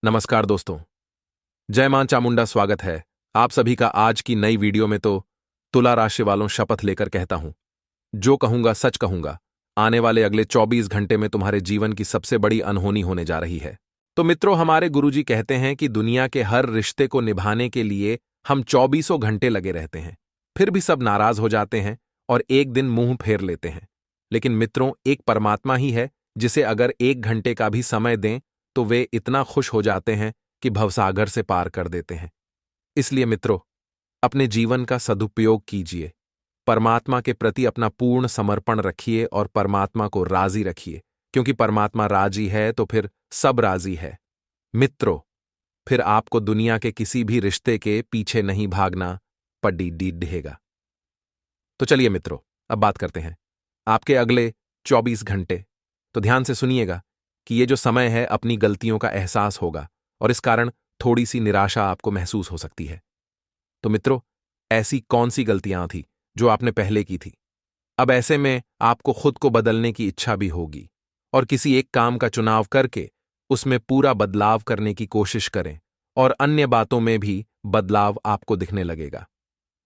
नमस्कार दोस्तों। जय मां चामुंडा। स्वागत है आप सभी का आज की नई वीडियो में। तो तुला राशि वालों, शपथ लेकर कहता हूं, जो कहूंगा सच कहूंगा। आने वाले अगले 24 घंटे में तुम्हारे जीवन की सबसे बड़ी अनहोनी होने जा रही है। तो मित्रों, हमारे गुरुजी कहते हैं कि दुनिया के हर रिश्ते को निभाने के लिए हम 24 घंटे लगे रहते हैं, फिर भी सब नाराज हो जाते हैं और एक दिन मुंह फेर लेते हैं। लेकिन मित्रों, एक परमात्मा ही है जिसे अगर 1 घंटे का भी समय दें तो वे इतना खुश हो जाते हैं कि भवसागर से पार कर देते हैं। इसलिए मित्रों, अपने जीवन का सदुपयोग कीजिए, परमात्मा के प्रति अपना पूर्ण समर्पण रखिए और परमात्मा को राजी रखिए, क्योंकि परमात्मा राजी है तो फिर सब राजी है। मित्रों, फिर आपको दुनिया के किसी भी रिश्ते के पीछे नहीं भागना पड़ेगा। तो चलिए मित्रों, अब बात करते हैं आपके अगले 24 घंटे। तो ध्यान से सुनिएगा कि ये जो समय है, अपनी गलतियों का एहसास होगा और इस कारण थोड़ी सी निराशा आपको महसूस हो सकती है। तो मित्रों, ऐसी कौन सी गलतियां थी जो आपने पहले की थी? अब ऐसे में आपको खुद को बदलने की इच्छा भी होगी और किसी एक काम का चुनाव करके उसमें पूरा बदलाव करने की कोशिश करें और अन्य बातों में भी बदलाव आपको दिखने लगेगा।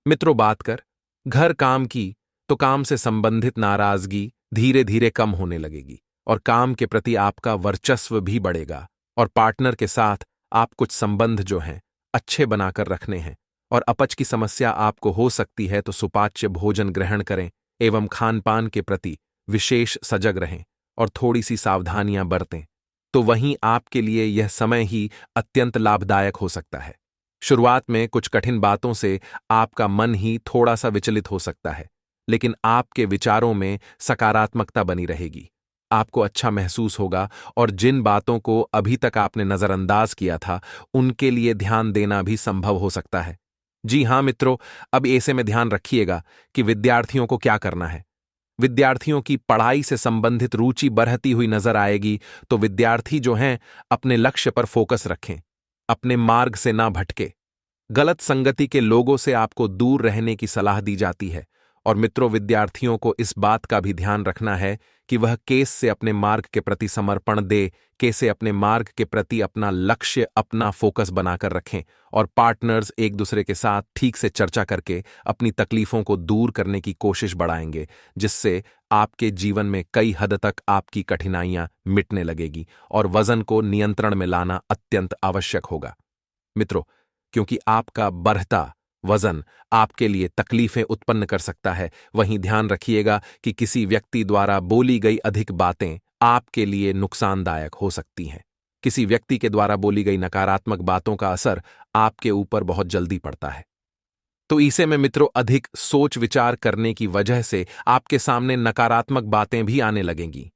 मित्रों, बात कर घर काम की तो काम से संबंधित नाराजगी धीरे धीरे कम होने लगेगी और काम के प्रति आपका वर्चस्व भी बढ़ेगा और पार्टनर के साथ आप कुछ संबंध जो हैं अच्छे बनाकर रखने हैं। और अपच की समस्या आपको हो सकती है तो सुपाच्य भोजन ग्रहण करें एवं खान पान के प्रति विशेष सजग रहें और थोड़ी सी सावधानियां बरतें। तो वहीं आपके लिए यह समय ही अत्यंत लाभदायक हो सकता है। शुरुआत में कुछ कठिन बातों से आपका मन ही थोड़ा सा विचलित हो सकता है, लेकिन आपके विचारों में सकारात्मकता बनी रहेगी। आपको अच्छा महसूस होगा और जिन बातों को अभी तक आपने नजरअंदाज किया था उनके लिए ध्यान देना भी संभव हो सकता है। जी हां मित्रों, अब ऐसे में ध्यान रखिएगा कि विद्यार्थियों को क्या करना है। विद्यार्थियों की पढ़ाई से संबंधित रुचि बढ़ती हुई नजर आएगी। तो विद्यार्थी जो हैं अपने लक्ष्य पर फोकस रखें, अपने मार्ग से ना भटके। गलत संगति के लोगों से आपको दूर रहने की सलाह दी जाती है। और मित्रों, विद्यार्थियों को इस बात का भी ध्यान रखना है कि वह केस से अपने मार्ग के प्रति समर्पण दे, कैसे अपने मार्ग के प्रति अपना लक्ष्य, अपना फोकस बनाकर रखें और पार्टनर्स एक दूसरे के साथ ठीक से चर्चा करके अपनी तकलीफों को दूर करने की कोशिश बढ़ाएंगे, जिससे आपके जीवन में कई हद तक आपकी कठिनाइयां मिटने लगेगी और वजन को नियंत्रण में लाना अत्यंत आवश्यक होगा। मित्रों, क्योंकि आपका बढ़ता वजन आपके लिए तकलीफें उत्पन्न कर सकता है, वहीं ध्यान रखिएगा कि किसी व्यक्ति द्वारा बोली गई अधिक बातें आपके लिए नुकसानदायक हो सकती हैं। किसी व्यक्ति के द्वारा बोली गई नकारात्मक बातों का असर आपके ऊपर बहुत जल्दी पड़ता है। तो इसे में मित्रों, अधिक सोच विचार करने की वजह से आपके सामने नकारात्मक बातें भी आने लगेंगी।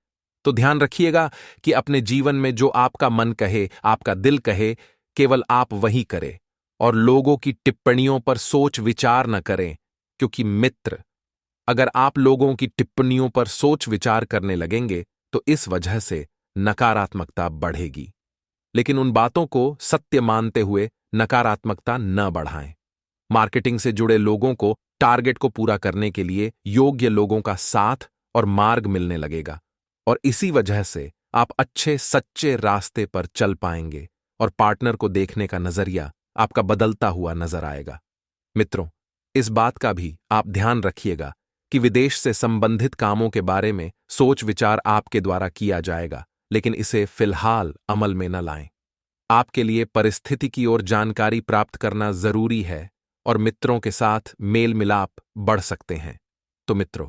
तो ध्यान रखिएगा कि अपने जीवन में जो आपका मन कहे, आपका दिल कहे, केवल आप वही करें और लोगों की टिप्पणियों पर सोच विचार न करें। क्योंकि मित्र, अगर आप लोगों की टिप्पणियों पर सोच विचार करने लगेंगे तो इस वजह से नकारात्मकता बढ़ेगी। लेकिन उन बातों को सत्य मानते हुए नकारात्मकता न बढ़ाएं। मार्केटिंग से जुड़े लोगों को टारगेट को पूरा करने के लिए योग्य लोगों का साथ और मार्ग मिलने लगेगा और इसी वजह से आप अच्छे सच्चे रास्ते पर चल पाएंगे और पार्टनर को देखने का नजरिया आपका बदलता हुआ नजर आएगा। मित्रों, इस बात का भी आप ध्यान रखिएगा कि विदेश से संबंधित कामों के बारे में सोच विचार आपके द्वारा किया जाएगा, लेकिन इसे फिलहाल अमल में न लाएं। आपके लिए परिस्थिति की ओर जानकारी प्राप्त करना जरूरी है और मित्रों के साथ मेल मिलाप बढ़ सकते हैं। तो मित्रों,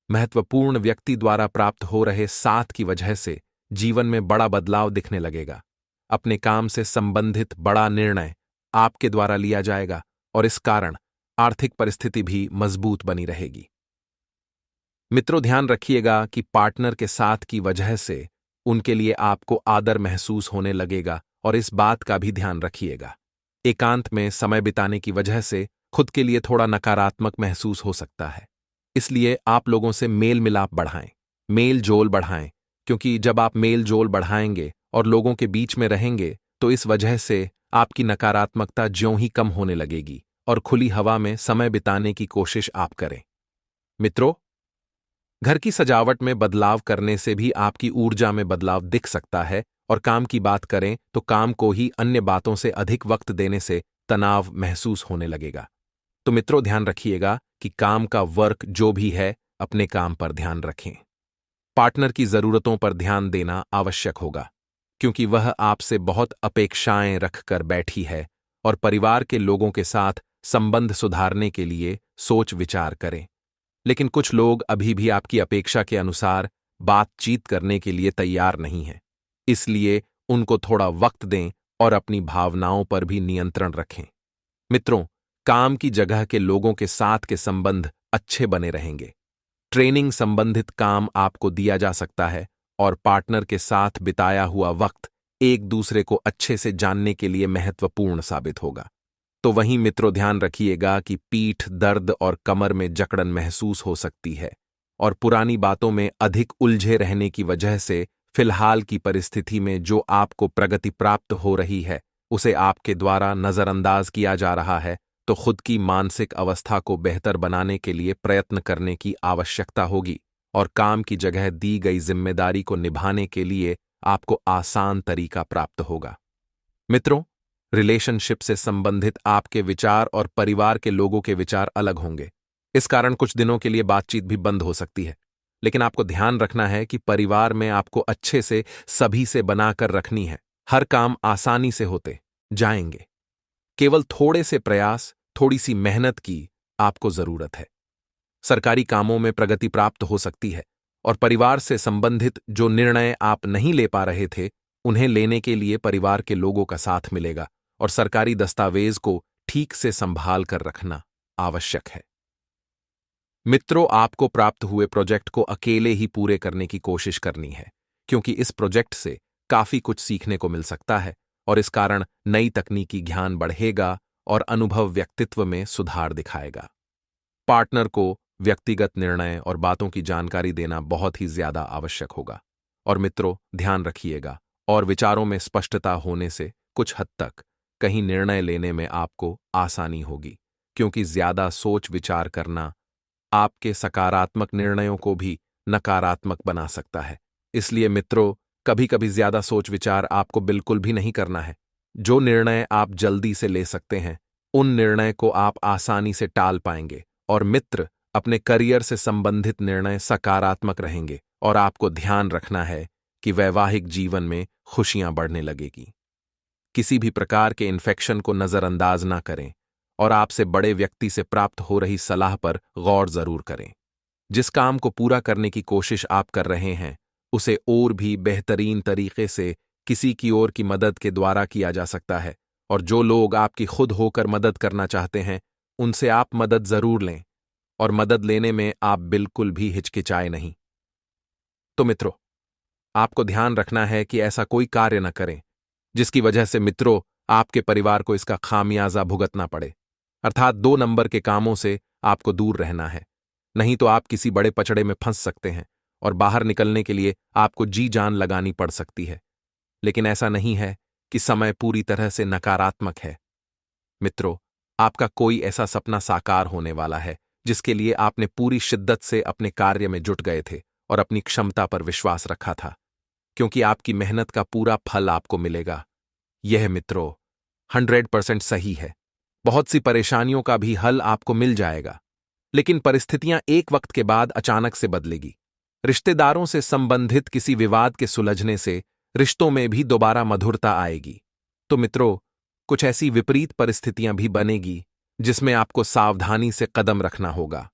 महत्वपूर्ण व्यक्ति द्वारा प्राप्त हो रहे साथ की वजह से जीवन में बड़ा बदलाव दिखने लगेगा। अपने काम से संबंधित बड़ा निर्णय आपके द्वारा लिया जाएगा और इस कारण आर्थिक परिस्थिति भी मजबूत बनी रहेगी। मित्रों, ध्यान रखिएगा कि पार्टनर के साथ की वजह से उनके लिए आपको आदर महसूस होने लगेगा और इस बात का भी ध्यान रखिएगा। एकांत में समय बिताने की वजह से खुद के लिए थोड़ा नकारात्मक महसूस हो सकता है। इसलिए आप लोगों से मेल मिलाप बढ़ाएं, मेल जोल बढ़ाएं, क्योंकि जब आप मेल जोल बढ़ाएंगे और लोगों के बीच में रहेंगे तो इस वजह से आपकी नकारात्मकता ज्यों ही कम होने लगेगी और खुली हवा में समय बिताने की कोशिश आप करें। मित्रों, घर की सजावट में बदलाव करने से भी आपकी ऊर्जा में बदलाव दिख सकता है और काम की बात करें तो काम को ही अन्य बातों से अधिक वक्त देने से तनाव महसूस होने लगेगा। तो मित्रों, ध्यान रखिएगा कि काम का वर्क जो भी है, अपने काम पर ध्यान रखें। पार्टनर की जरूरतों पर ध्यान देना आवश्यक होगा, क्योंकि वह आपसे बहुत अपेक्षाएं रखकर बैठी है और परिवार के लोगों के साथ संबंध सुधारने के लिए सोच विचार करें। लेकिन कुछ लोग अभी भी आपकी अपेक्षा के अनुसार बातचीत करने के लिए तैयार नहीं हैं। इसलिए उनको थोड़ा वक्त दें और अपनी भावनाओं पर भी नियंत्रण रखें। मित्रों, काम की जगह के लोगों के साथ के संबंध अच्छे बने रहेंगे। ट्रेनिंग संबंधित काम आपको दिया जा सकता है और पार्टनर के साथ बिताया हुआ वक्त एक दूसरे को अच्छे से जानने के लिए महत्वपूर्ण साबित होगा। तो वहीं मित्रों, ध्यान रखिएगा कि पीठ दर्द और कमर में जकड़न महसूस हो सकती है और पुरानी बातों में अधिक उलझे रहने की वजह से फिलहाल की परिस्थिति में जो आपको प्रगति प्राप्त हो रही है, उसे आपके द्वारा नजरअंदाज किया जा रहा है। तो खुद की मानसिक अवस्था को बेहतर बनाने के लिए प्रयत्न करने की आवश्यकता होगी और काम की जगह दी गई जिम्मेदारी को निभाने के लिए आपको आसान तरीका प्राप्त होगा। मित्रों, रिलेशनशिप से संबंधित आपके विचार और परिवार के लोगों के विचार अलग होंगे। इस कारण कुछ दिनों के लिए बातचीत भी बंद हो सकती है। लेकिन आपको ध्यान रखना है कि परिवार में आपको अच्छे से सभी से बनाकर रखनी है। हर काम आसानी से होते जाएंगे। केवल थोड़े से प्रयास, थोड़ी सी मेहनत की आपको जरूरत है। सरकारी कामों में प्रगति प्राप्त हो सकती है और परिवार से संबंधित जो निर्णय आप नहीं ले पा रहे थे, उन्हें लेने के लिए परिवार के लोगों का साथ मिलेगा और सरकारी दस्तावेज को ठीक से संभाल कर रखना आवश्यक है। मित्रों, आपको प्राप्त हुए प्रोजेक्ट को अकेले ही पूरे करने की कोशिश करनी है, क्योंकि इस प्रोजेक्ट से काफी कुछ सीखने को मिल सकता है और इस कारण नई तकनीकी ज्ञान बढ़ेगा और अनुभव व्यक्तित्व में सुधार दिखाएगा। पार्टनर को व्यक्तिगत निर्णय और बातों की जानकारी देना बहुत ही ज्यादा आवश्यक होगा। और मित्रों, ध्यान रखिएगा और विचारों में स्पष्टता होने से कुछ हद तक कहीं निर्णय लेने में आपको आसानी होगी, क्योंकि ज्यादा सोच विचार करना आपके सकारात्मक निर्णयों को भी नकारात्मक बना सकता है। इसलिए मित्रों, कभी कभी ज्यादा सोच विचार आपको बिल्कुल भी नहीं करना है। जो निर्णय आप जल्दी से ले सकते हैं, उन निर्णय को आप आसानी से टाल पाएंगे। और मित्र, अपने करियर से संबंधित निर्णय सकारात्मक रहेंगे और आपको ध्यान रखना है कि वैवाहिक जीवन में खुशियां बढ़ने लगेगी। किसी भी प्रकार के इन्फेक्शन को नजरअंदाज ना करें और आपसे बड़े व्यक्ति से प्राप्त हो रही सलाह पर गौर जरूर करें। जिस काम को पूरा करने की कोशिश आप कर रहे हैं, उसे और भी बेहतरीन तरीके से किसी की ओर की मदद के द्वारा किया जा सकता है। और जो लोग आपकी खुद होकर मदद करना चाहते हैं, उनसे आप मदद जरूर लें और मदद लेने में आप बिल्कुल भी हिचकिचाए नहीं। तो मित्रों, आपको ध्यान रखना है कि ऐसा कोई कार्य न करें जिसकी वजह से मित्रों आपके परिवार को इसका खामियाजा भुगतना पड़े। अर्थात 2 नंबर के कामों से आपको दूर रहना है, नहीं तो आप किसी बड़े पचड़े में फंस सकते हैं और बाहर निकलने के लिए आपको जी जान लगानी पड़ सकती है। लेकिन ऐसा नहीं है कि समय पूरी तरह से नकारात्मक है। मित्रों, आपका कोई ऐसा सपना साकार होने वाला है जिसके लिए आपने पूरी शिद्दत से अपने कार्य में जुट गए थे और अपनी क्षमता पर विश्वास रखा था, क्योंकि आपकी मेहनत का पूरा फल आपको मिलेगा। यह मित्रों 100% सही है। बहुत सी परेशानियों का भी हल आपको मिल जाएगा, लेकिन परिस्थितियां एक वक्त के बाद अचानक से बदलेगी। रिश्तेदारों से संबंधित किसी विवाद के सुलझने से रिश्तों में भी दोबारा मधुरता आएगी। तो मित्रों, कुछ ऐसी विपरीत परिस्थितियां भी बनेगी जिसमें आपको सावधानी से कदम रखना होगा।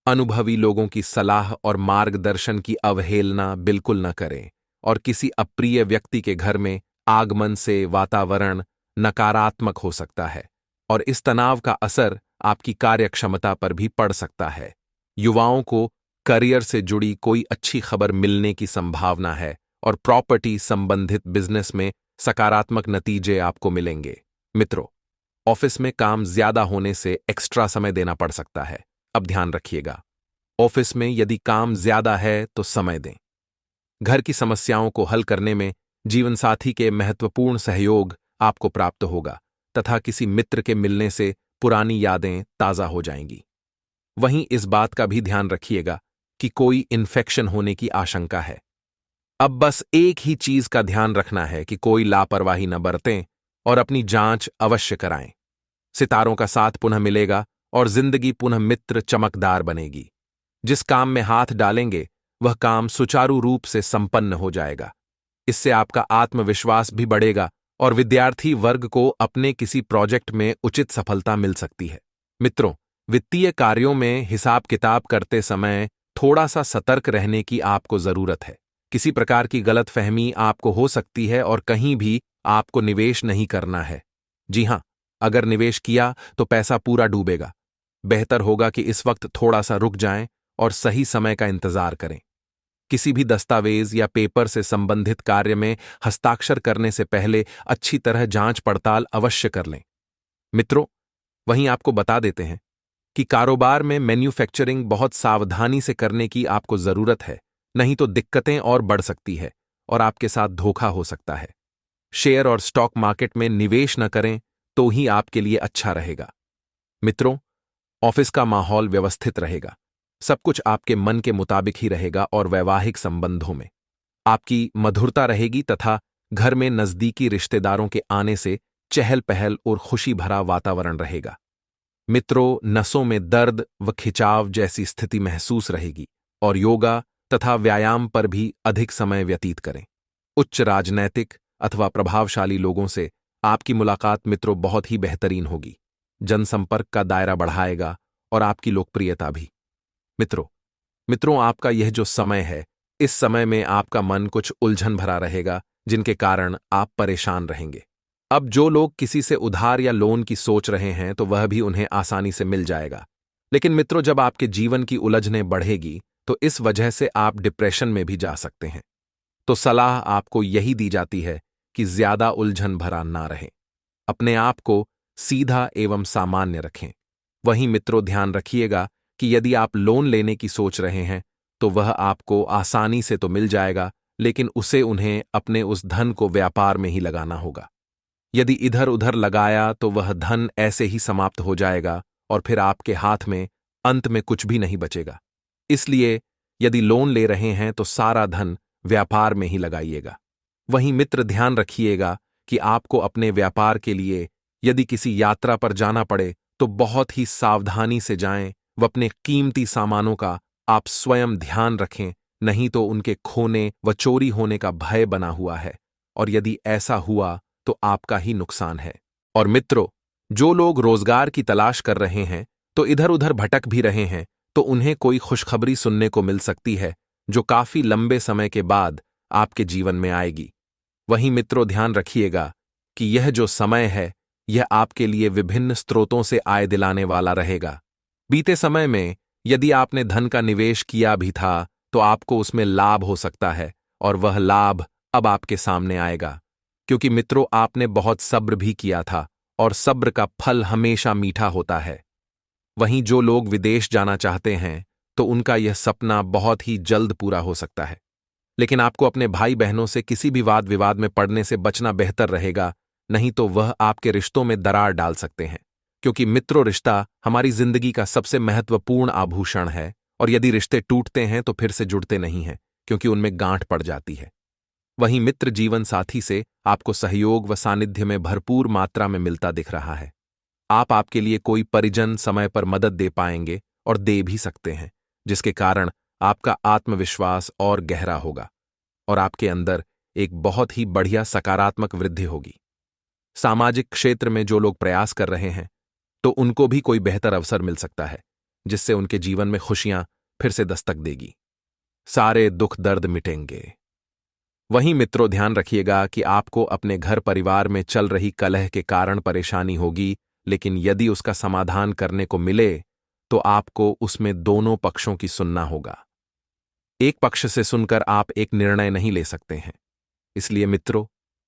अनुभवी लोगों की सलाह और मार्गदर्शन की अवहेलना बिल्कुल न करें और किसी अप्रिय व्यक्ति के घर में आगमन से वातावरण नकारात्मक हो सकता है और इस तनाव का असर आपकी कार्यक्षमता पर भी पड़ सकता है। युवाओं को करियर से जुड़ी कोई अच्छी खबर मिलने की संभावना है और प्रॉपर्टी संबंधित बिजनेस में सकारात्मक नतीजे आपको मिलेंगे। मित्रों, ऑफिस में काम ज्यादा होने से एक्स्ट्रा समय देना पड़ सकता है। अब ध्यान रखिएगा, ऑफिस में यदि काम ज्यादा है तो समय दें। घर की समस्याओं को हल करने में जीवनसाथी के महत्वपूर्ण सहयोग आपको प्राप्त होगा तथा किसी मित्र के मिलने से पुरानी यादें ताजा हो जाएंगी। वहीं इस बात का भी ध्यान रखिएगा कि कोई इन्फेक्शन होने की आशंका है। अब बस एक ही चीज का ध्यान रखना है कि कोई लापरवाही न बरतें और अपनी जांच अवश्य कराएं। सितारों का साथ पुनः मिलेगा और जिंदगी पुनः मित्र चमकदार बनेगी। जिस काम में हाथ डालेंगे वह काम सुचारू रूप से संपन्न हो जाएगा। इससे आपका आत्मविश्वास भी बढ़ेगा और विद्यार्थी वर्ग को अपने किसी प्रोजेक्ट में उचित सफलता मिल सकती है। मित्रों, वित्तीय कार्यों में हिसाब किताब करते समय थोड़ा सा सतर्क रहने की आपको जरूरत है। किसी प्रकार की गलतफहमी आपको हो सकती है और कहीं भी आपको निवेश नहीं करना है। जी हां, अगर निवेश किया तो पैसा पूरा डूबेगा। बेहतर होगा कि इस वक्त थोड़ा सा रुक जाएं और सही समय का इंतजार करें। किसी भी दस्तावेज या पेपर से संबंधित कार्य में हस्ताक्षर करने से पहले अच्छी तरह जांच पड़ताल अवश्य कर लें। मित्रों, वहीं आपको बता देते हैं कि कारोबार में मैन्युफैक्चरिंग बहुत सावधानी से करने की आपको जरूरत है, नहीं तो दिक्कतें और बढ़ सकती है और आपके साथ धोखा हो सकता है। शेयर और स्टॉक मार्केट में निवेश न करें तो ही आपके लिए अच्छा रहेगा। मित्रों, ऑफिस का माहौल व्यवस्थित रहेगा। सब कुछ आपके मन के मुताबिक ही रहेगा और वैवाहिक संबंधों में आपकी मधुरता रहेगी तथा घर में नजदीकी रिश्तेदारों के आने से चहल पहल और खुशी भरा वातावरण रहेगा। मित्रों, नसों में दर्द व खिंचाव जैसी स्थिति महसूस रहेगी और योगा तथा व्यायाम पर भी अधिक समय व्यतीत करें। उच्च राजनैतिक अथवा प्रभावशाली लोगों से आपकी मुलाकात मित्रों बहुत ही बेहतरीन होगी। जनसंपर्क का दायरा बढ़ाएगा और आपकी लोकप्रियता भी। मित्रों, आपका यह जो समय है, इस समय में आपका मन कुछ उलझन भरा रहेगा, जिनके कारण आप परेशान रहेंगे। अब जो लोग किसी से उधार या लोन की सोच रहे हैं तो वह भी उन्हें आसानी से मिल जाएगा। लेकिन मित्रों, जब आपके जीवन की उलझनें बढ़ेगी तो इस वजह से आप डिप्रेशन में भी जा सकते हैं। तो सलाह आपको यही दी जाती है कि ज्यादा उलझन भरा ना रहें। अपने आप को सीधा एवं सामान्य रखें। वहीं मित्रों, ध्यान रखिएगा कि यदि आप लोन लेने की सोच रहे हैं तो वह आपको आसानी से तो मिल जाएगा, लेकिन उन्हें अपने उस धन को व्यापार में ही लगाना होगा। यदि इधर उधर लगाया तो वह धन ऐसे ही समाप्त हो जाएगा और फिर आपके हाथ में अंत में कुछ भी नहीं बचेगा। इसलिए यदि लोन ले रहे हैं तो सारा धन व्यापार में ही लगाइएगा। वहीं मित्र, ध्यान रखिएगा कि आपको अपने व्यापार के लिए यदि किसी यात्रा पर जाना पड़े तो बहुत ही सावधानी से जाएं व अपने कीमती सामानों का आप स्वयं ध्यान रखें, नहीं तो उनके खोने व चोरी होने का भय बना हुआ है और यदि ऐसा हुआ तो आपका ही नुकसान है। और मित्रों, जो लोग रोजगार की तलाश कर रहे हैं तो इधर उधर भटक भी रहे हैं तो उन्हें कोई खुशखबरी सुनने को मिल सकती है जो काफी लंबे समय के बाद आपके जीवन में आएगी। वहीं मित्रों, ध्यान रखिएगा कि यह जो समय है यह आपके लिए विभिन्न स्रोतों से आय दिलाने वाला रहेगा। बीते समय में यदि आपने धन का निवेश किया भी था तो आपको उसमें लाभ हो सकता है और वह लाभ अब आपके सामने आएगा, क्योंकि मित्रों, आपने बहुत सब्र भी किया था और सब्र का फल हमेशा मीठा होता है। वहीं जो लोग विदेश जाना चाहते हैं तो उनका यह सपना बहुत ही जल्द पूरा हो सकता है। लेकिन आपको अपने भाई बहनों से किसी भी वाद विवाद में पड़ने से बचना बेहतर रहेगा, नहीं तो वह आपके रिश्तों में दरार डाल सकते हैं। क्योंकि मित्रों, रिश्ता हमारी जिंदगी का सबसे महत्वपूर्ण आभूषण है और यदि रिश्ते टूटते हैं तो फिर से जुड़ते नहीं हैं, क्योंकि उनमें गांठ पड़ जाती है। वहीं मित्र जीवन साथी से आपको सहयोग व सानिध्य में भरपूर मात्रा में मिलता दिख रहा है। आप आपके लिए कोई परिजन समय पर मदद दे पाएंगे और दे भी सकते हैं, जिसके कारण आपका आत्मविश्वास और गहरा होगा और आपके अंदर एक बहुत ही बढ़िया सकारात्मक वृद्धि होगी। सामाजिक क्षेत्र में जो लोग प्रयास कर रहे हैं तो उनको भी कोई बेहतर अवसर मिल सकता है, जिससे उनके जीवन में खुशियां फिर से दस्तक देगी। सारे दुख दर्द मिटेंगे। वहीं मित्रों, ध्यान रखिएगा कि आपको अपने घर परिवार में चल रही कलह के कारण परेशानी होगी, लेकिन यदि उसका समाधान करने को मिले तो आपको उसमें दोनों पक्षों की सुनना होगा। एक पक्ष से सुनकर आप एक निर्णय नहीं ले सकते हैं। इसलिए मित्रों,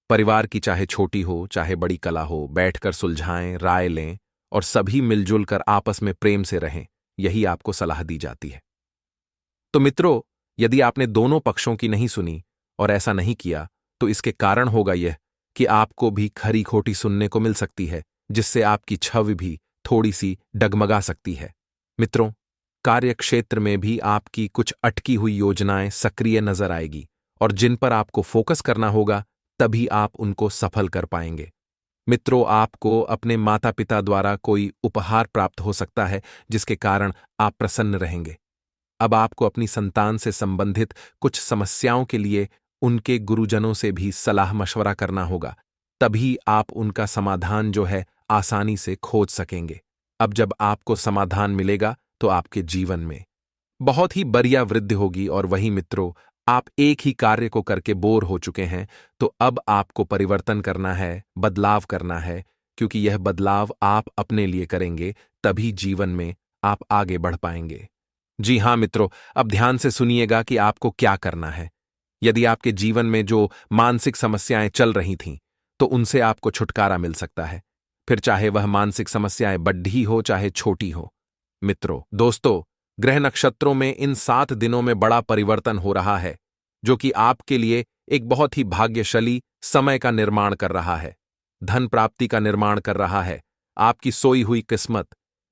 परिवार की चाहे छोटी हो चाहे बड़ी कला हो, बैठकर सुलझाएं, राय लें और सभी मिलजुल कर आपस में प्रेम से रहें, यही आपको सलाह दी जाती है। तो मित्रों, यदि आपने दोनों पक्षों की नहीं सुनी और ऐसा नहीं किया तो इसके कारण होगा यह कि आपको भी खरी खोटी सुनने को मिल सकती है, जिससे आपकी छवि भी थोड़ी सी डगमगा सकती है। मित्रों, कार्य क्षेत्र में भी आपकी कुछ अटकी हुई योजनाएं सक्रिय नजर आएगी और जिन पर आपको फोकस करना होगा, तभी आप उनको सफल कर पाएंगे। मित्रों, आपको अपने माता पिता द्वारा कोई उपहार प्राप्त हो सकता है जिसके कारण आप प्रसन्न रहेंगे। अब आपको अपनी संतान से संबंधित कुछ समस्याओं के लिए उनके गुरुजनों से भी सलाह मशवरा करना होगा, तभी आप उनका समाधान जो है आसानी से खोज सकेंगे। अब जब आपको समाधान मिलेगा तो आपके जीवन में बहुत ही बढ़िया वृद्धि होगी। और वही मित्रों, आप एक ही कार्य को करके बोर हो चुके हैं, तो अब आपको परिवर्तन करना है, बदलाव करना है, क्योंकि यह बदलाव आप अपने लिए करेंगे, तभी जीवन में आप आगे बढ़ पाएंगे। जी हां मित्रों, अब ध्यान से सुनिएगा कि आपको क्या करना है। यदि आपके जीवन में जो मानसिक समस्याएं चल रही थीं, तो उनसे आपको छुटकारा मिल सकता है, फिर चाहे वह मानसिक समस्याएं बड़ी हो चाहे छोटी हो। मित्रों, दोस्तों, ग्रह नक्षत्रों में इन 7 दिनों में बड़ा परिवर्तन हो रहा है, जो कि आपके लिए एक बहुत ही भाग्यशाली समय का निर्माण कर रहा है, धन प्राप्ति का निर्माण कर रहा है। आपकी सोई हुई किस्मत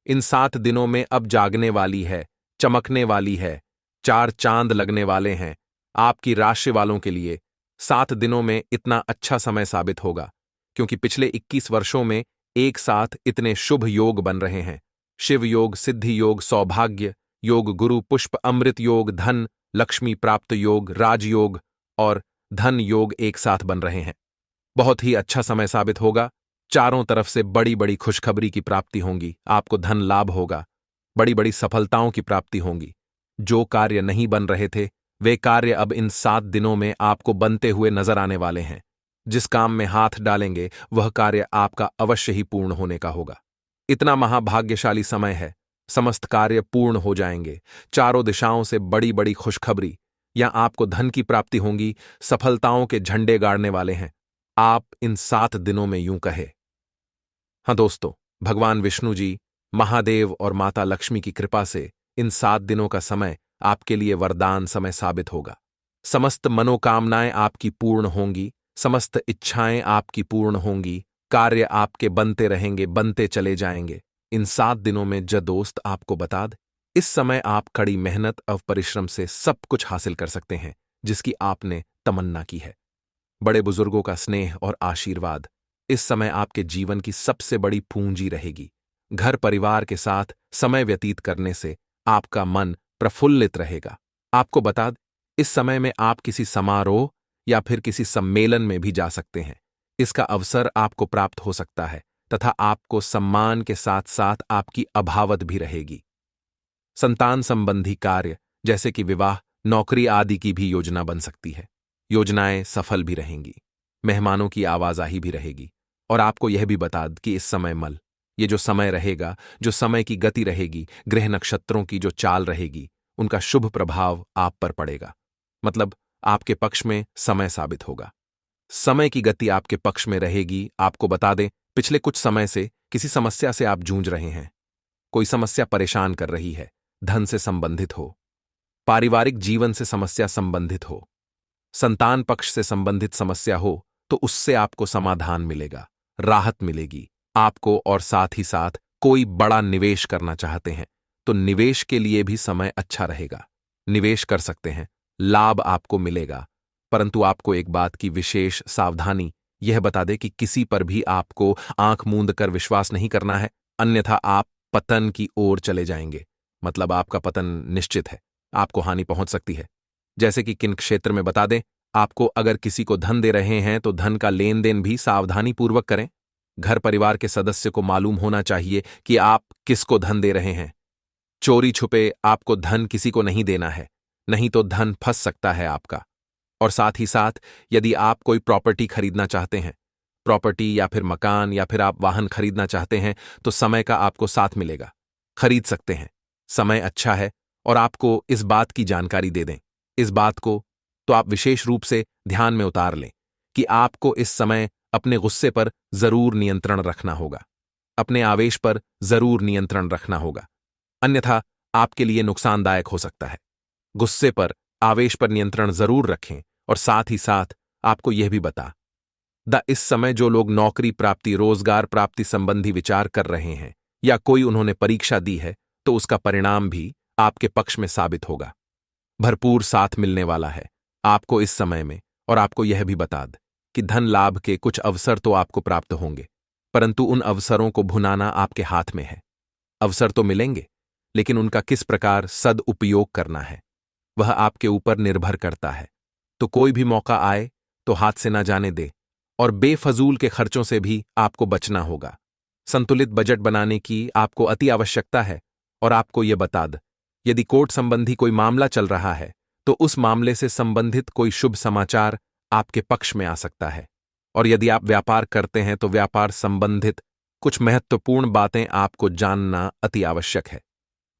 इन 7 दिनों में अब जागने वाली है, चमकने वाली है, 4 चांद लगने वाले हैं। आपकी राशि वालों के लिए 7 दिनों में इतना अच्छा समय साबित होगा, क्योंकि पिछले 21 वर्षों में एक साथ इतने शुभ योग बन रहे हैं। शिव योग, सिद्धि योग, सौभाग्य योग, गुरु पुष्प अमृत योग, धन लक्ष्मी प्राप्त योग, राजयोग और धन योग एक साथ बन रहे हैं। बहुत ही अच्छा समय साबित होगा। चारों तरफ से बड़ी बड़ी खुशखबरी की प्राप्ति होंगी, आपको धन लाभ होगा, बड़ी बड़ी सफलताओं की प्राप्ति होंगी। जो कार्य नहीं बन रहे थे, वे कार्य अब इन 7 दिनों में आपको बनते हुए नजर आने वाले हैं। जिस काम में हाथ डालेंगे, वह कार्य आपका अवश्य ही पूर्ण होने का होगा। इतना महाभाग्यशाली समय है, समस्त कार्य पूर्ण हो जाएंगे। चारों दिशाओं से बड़ी बड़ी खुशखबरी या आपको धन की प्राप्ति होंगी, सफलताओं के झंडे गाड़ने वाले हैं आप इन 7 दिनों में, यूं कहे। हाँ दोस्तों, भगवान विष्णु जी, महादेव और माता लक्ष्मी की कृपा से इन 7 दिनों का समय आपके लिए वरदान समय साबित होगा। समस्त मनोकामनाएं आपकी पूर्ण होंगी, समस्त इच्छाएं आपकी पूर्ण होंगी, कार्य आपके बनते रहेंगे, बनते चले जाएंगे। इन 7 दिनों में दोस्त आपको बता दे, इस समय आप कड़ी मेहनत और परिश्रम से सब कुछ हासिल कर सकते हैं जिसकी आपने तमन्ना की है। बड़े बुजुर्गों का स्नेह और आशीर्वाद इस समय आपके जीवन की सबसे बड़ी पूंजी रहेगी। घर परिवार के साथ समय व्यतीत करने से आपका मन प्रफुल्लित रहेगा। आपको बता दें, इस समय में आप किसी समारोह या फिर किसी सम्मेलन में भी जा सकते हैं। इसका अवसर आपको प्राप्त हो सकता है तथा आपको सम्मान के साथ साथ आपकी अभावत भी रहेगी। संतान संबंधी कार्य जैसे कि विवाह, नौकरी आदि की भी योजना बन सकती है। योजनाएं सफल भी रहेंगी, मेहमानों की आवाजाही भी रहेगी। और आपको यह भी बता दें कि इस समय ये जो समय रहेगा, जो समय की गति रहेगी, ग्रह नक्षत्रों की जो चाल रहेगी, उनका शुभ प्रभाव आप पर पड़ेगा। मतलब आपके पक्ष में समय साबित होगा। समय की गति आपके पक्ष में रहेगी। आपको बता दें, पिछले कुछ समय से किसी समस्या से आप जूझ रहे हैं, कोई समस्या परेशान कर रही है, धन से संबंधित हो, पारिवारिक जीवन से समस्या संबंधित हो, संतान पक्ष से संबंधित समस्या हो, तो उससे आपको समाधान मिलेगा, राहत मिलेगी आपको। और साथ ही साथ कोई बड़ा निवेश करना चाहते हैं तो निवेश के लिए भी समय अच्छा रहेगा, निवेश कर सकते हैं, लाभ आपको मिलेगा। परंतु आपको एक बात की विशेष सावधानी यह बता दे कि किसी पर भी आपको आंख मूंद कर विश्वास नहीं करना है, अन्यथा आप पतन की ओर चले जाएंगे। मतलब आपका पतन निश्चित है, आपको हानि पहुंच सकती है। जैसे कि किन क्षेत्र में बता दें, आपको अगर किसी को धन दे रहे हैं तो धन का लेन देन भी सावधानी पूर्वक करें। घर परिवार के सदस्य को मालूम होना चाहिए कि आप किसको धन दे रहे हैं। चोरी छुपे आपको धन किसी को नहीं देना है, नहीं तो धन फंस सकता है आपका। और साथ ही साथ यदि आप कोई प्रॉपर्टी खरीदना चाहते हैं, प्रॉपर्टी या फिर मकान या फिर आप वाहन खरीदना चाहते हैं, तो समय का आपको साथ मिलेगा, खरीद सकते हैं, समय अच्छा है। और आपको इस बात की जानकारी दे दें, इस बात को तो आप विशेष रूप से ध्यान में उतार लें कि आपको इस समय अपने गुस्से पर जरूर नियंत्रण रखना होगा, अपने आवेश पर जरूर नियंत्रण रखना होगा, अन्यथा आपके लिए नुकसानदायक हो सकता है। गुस्से पर, आवेश पर नियंत्रण जरूर रखें। और साथ ही साथ आपको यह भी बता इस समय जो लोग नौकरी प्राप्ति, रोजगार प्राप्ति संबंधी विचार कर रहे हैं या कोई उन्होंने परीक्षा दी है, तो उसका परिणाम भी आपके पक्ष में साबित होगा, भरपूर साथ मिलने वाला है। आपको इस समय में, और आपको यह भी बता दें कि धन लाभ के कुछ अवसर तो आपको प्राप्त होंगे, परंतु उन अवसरों को भुनाना आपके हाथ में है। अवसर तो मिलेंगे, लेकिन उनका किस प्रकार सदुपयोग करना है वह आपके ऊपर निर्भर करता है। तो कोई भी मौका आए तो हाथ से ना जाने दे, और बेफजूल के खर्चों से भी आपको बचना होगा। संतुलित बजट बनाने की आपको अति आवश्यकता है, और आपको यह बता दें, यदि कोर्ट संबंधी कोई मामला चल रहा है तो उस मामले से संबंधित कोई शुभ समाचार आपके पक्ष में आ सकता है। और यदि आप व्यापार करते हैं तो व्यापार संबंधित कुछ महत्वपूर्ण बातें आपको जानना अति आवश्यक है,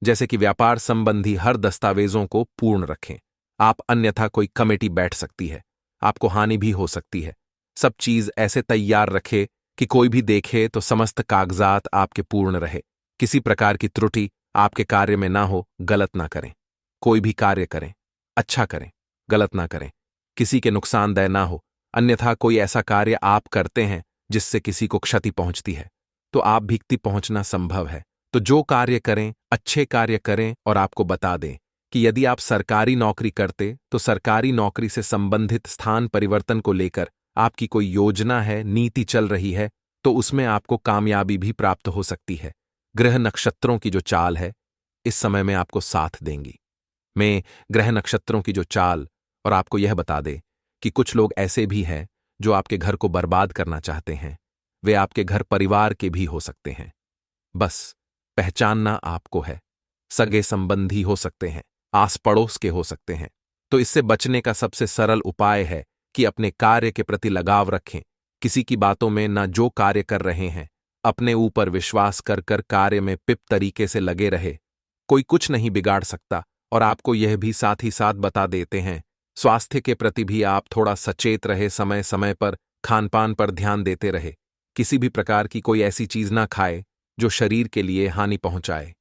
जैसे कि व्यापार संबंधी हर दस्तावेजों को पूर्ण रखें। आप अन्यथा कोई कमेटी बैठ सकती है, आपको हानि भी हो सकती है। सब चीज ऐसे तैयार रखे कि कोई भी देखे तो समस्त कागजात आपके पूर्ण रहे, किसी प्रकार की त्रुटि आपके कार्य में ना हो। गलत ना करें, कोई भी कार्य करें अच्छा करें, गलत ना करें, किसी के नुकसानदेह ना हो। अन्यथा कोई ऐसा कार्य आप करते हैं जिससे किसी को क्षति पहुंचती है तो आप भीखती पहुंचना संभव है। तो जो कार्य करें अच्छे कार्य करें, और आपको बता दें कि यदि आप सरकारी नौकरी करते तो सरकारी नौकरी से संबंधित स्थान परिवर्तन को लेकर आपकी कोई योजना है, नीति चल रही है, तो उसमें आपको कामयाबी भी प्राप्त हो सकती है। ग्रह नक्षत्रों की जो चाल है इस समय में आपको साथ देंगी। मैं ग्रह नक्षत्रों की जो चाल, और आपको यह बता दे कि कुछ लोग ऐसे भी हैं जो आपके घर को बर्बाद करना चाहते हैं। वे आपके घर परिवार के भी हो सकते हैं, बस पहचानना आपको है। सगे संबंधी हो सकते हैं, आस पड़ोस के हो सकते हैं। तो इससे बचने का सबसे सरल उपाय है कि अपने कार्य के प्रति लगाव रखें। किसी की बातों में न जो कार्य कर रहे हैं, अपने ऊपर विश्वास कर कर कार्य में पिप तरीके से लगे रहे। कोई कुछ नहीं बिगाड़ सकता। और आपको यह भी साथ ही साथ बता देते हैं, स्वास्थ्य के प्रति भी आप थोड़ा सचेत रहे, समय समय पर खानपान पर ध्यान देते रहे। किसी भी प्रकार की कोई ऐसी चीज ना खाए जो शरीर के लिए हानि पहुंचाए।